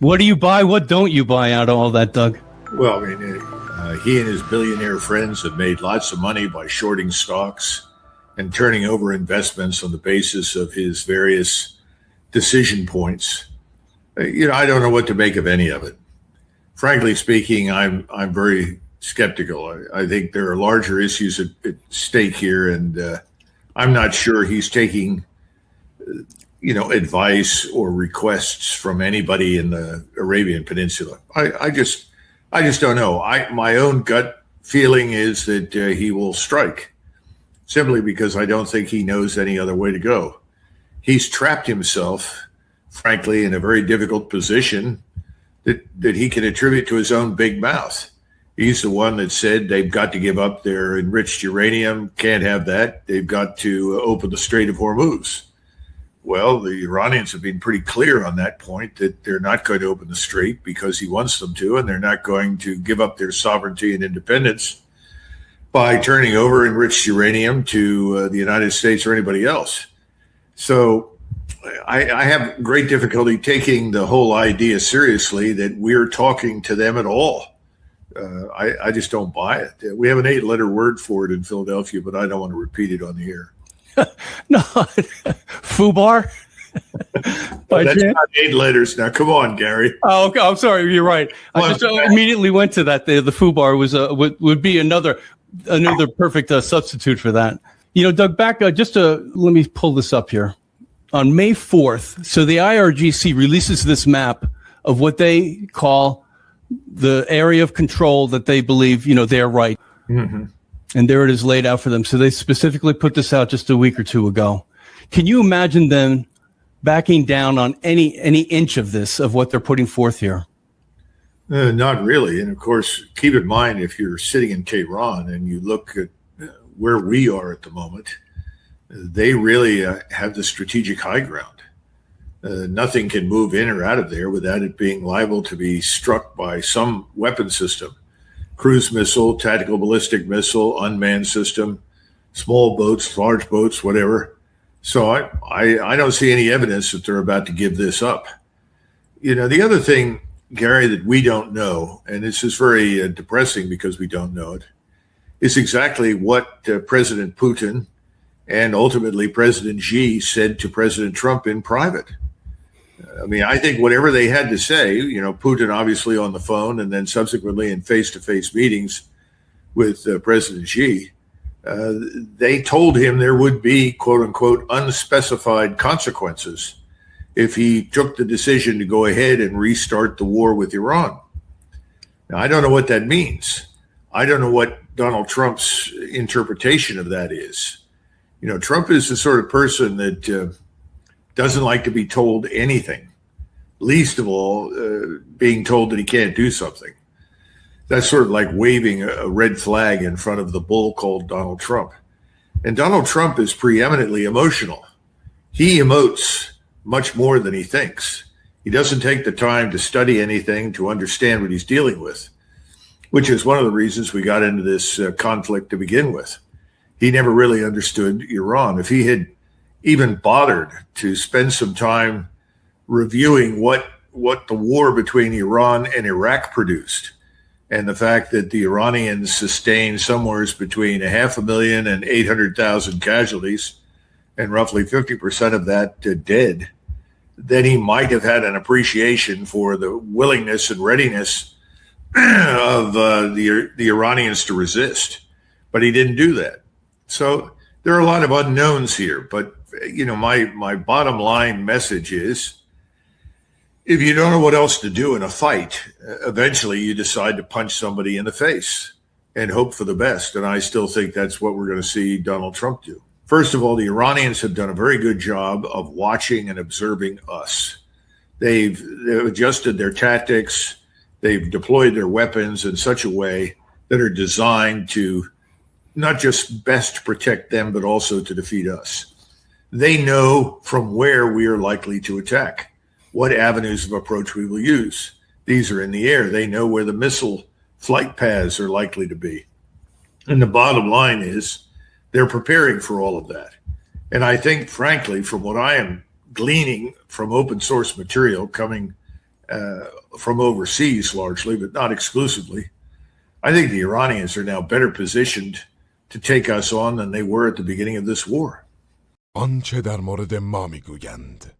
What do you buy? What don't you buy out of all that, Doug? Well, I mean, he and his billionaire friends have made lots of money by shorting stocks and turning over investments on the basis of his various decision points. I don't know what to make of any of it. Frankly speaking, I'm very skeptical. I think there are larger issues at stake here, and I'm not sure he's taking, advice or requests from anybody in the Arabian Peninsula. I just don't know. My own gut feeling is that he will strike, simply because I don't think he knows any other way to go. He's trapped himself, frankly, in a very difficult position that he can attribute to his own big mouth. He's the one that said they've got to give up their enriched uranium, can't have that. They've got to open the Strait of Hormuz. Well, the Iranians have been pretty clear on that point, that they're not going to open the strait because he wants them to, and they're not going to give up their sovereignty and independence by turning over enriched uranium to the United States or anybody else. So I have great difficulty taking the whole idea seriously that we're talking to them at all. I just don't buy it. We have an 8-letter word for it in Philadelphia, but I don't want to repeat it on the air. No, FUBAR. That's not 8 letters. Now, come on, Gary. Oh, okay. I'm sorry. You're right. I just immediately went to that. The FUBAR was would be another perfect substitute for that. Doug, back let me pull this up here. On May 4th, so the IRGC releases this map of what they call the area of control that they believe, they're right. Mm-hmm. And there it is laid out for them. So they specifically put this out just a week or two ago. Can you imagine them backing down on any inch of this, of what they're putting forth here? Not really. And of course, keep in mind, if you're sitting in Tehran and you look at where we are at the moment, they really have the strategic high ground. Nothing can move in or out of there without it being liable to be struck by some weapon system. Cruise missile, tactical ballistic missile, unmanned system, small boats, large boats, whatever. So I don't see any evidence that they're about to give this up. The other thing, Gary, that we don't know, and this is very depressing because we don't know it, is exactly what President Putin and ultimately President Xi said to President Trump in private. I mean, I think whatever they had to say, Putin obviously on the phone and then subsequently in face-to-face meetings with President Xi, they told him there would be, quote unquote, unspecified consequences if he took the decision to go ahead and restart the war with Iran. Now, I don't know what that means. I don't know what Donald Trump's interpretation of that is. Trump is the sort of person that doesn't like to be told anything, least of all being told that he can't do something. That's sort of like waving a red flag in front of the bull called Donald Trump. And Donald Trump is preeminently emotional. He emotes much more than he thinks. He doesn't take the time to study anything, to understand what he's dealing with, which is one of the reasons we got into this conflict to begin with. He never really understood Iran. If he had even bothered to spend some time reviewing what the war between Iran and Iraq produced, and the fact that the Iranians sustained somewhere between 500,000 and 800,000 casualties, and roughly 50% of that dead, then he might have had an appreciation for the willingness and readiness of the Iranians to resist. But he didn't do that. So there are a lot of unknowns here. But, my bottom line message is, if you don't know what else to do in a fight, eventually you decide to punch somebody in the face and hope for the best. And I still think that's what we're going to see Donald Trump do. First of all, the Iranians have done a very good job of watching and observing us. They've adjusted their tactics. They've deployed their weapons in such a way that are designed to not just best protect them, but also to defeat us. They know from where we are likely to attack, what avenues of approach we will use. These are in the air. They know where the missile flight paths are likely to be. And the bottom line is they're preparing for all of that. And I think, frankly, from what I am gleaning from open source material coming from overseas largely, but not exclusively. I think the Iranians are now better positioned to take us on than they were at the beginning of this war. آنچه در مورد ما میگویند